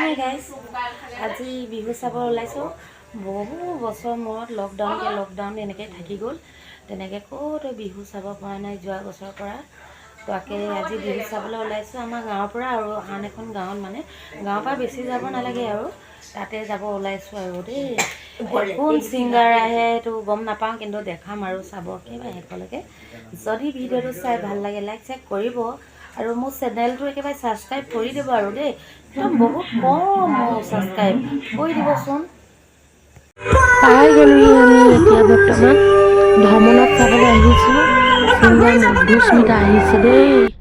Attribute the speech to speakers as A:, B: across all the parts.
A: Hi guys আজি বিহু চাব ওলাইছোঁ বহু বছৰ মূৰত লকডাউন এনেকৈ থাকি গ'ল তেনেকৈ ক'তো বিহু চাব পৰা নাই যোৱা বছৰৰ পৰা তাকে আজি বিহু চাবলৈ ওলাইছোঁ আমাৰ গাঁৱৰ পৰা আৰু আন এখন গাঁৱত মানে গাঁৱৰ পৰা বেছি যাব নালাগে আৰু তাতে যাব ওলাইছোঁ আৰু দেই কোন ছিংগাৰ আহে সেইটো গম নাপাওঁ কিন্তু দেখাম আৰু চাব একেবাৰে শেষলৈকে যদি ভিডিঅ'টো চাই ভাল লাগে লাইক চাইক কৰিব আৰু মোৰ চেনেলটো একেবাৰে ছাবস্ক্ৰাইব কৰি দিব আৰু দেই একদম বহুত কম ছাবস্ক্ৰাইব কৰি দিবচোন পাই গ'লোহি আমি এতিয়া বৰ্তমান ভ্ৰমণত চাবলৈ আহিছোঁ ছিংগাৰ মধুস্মিতা আহিছে দেই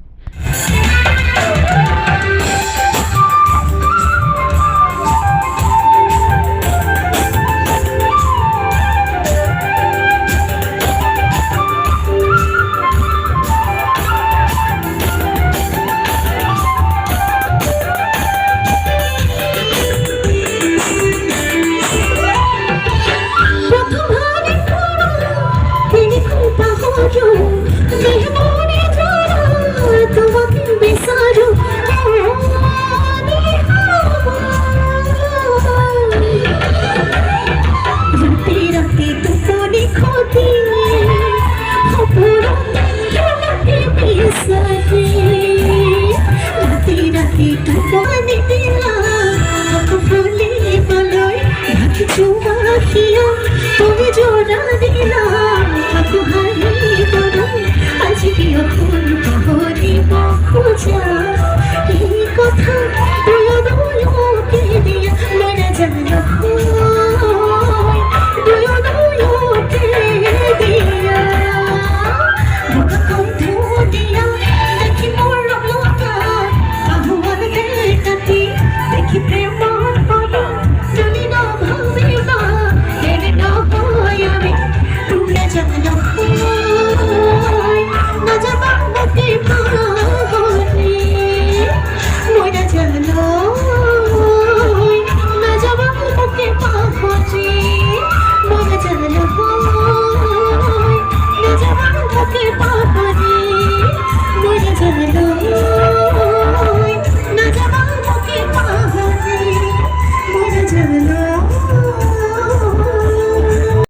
A: Aku boleh baloi, aku cuma hilang.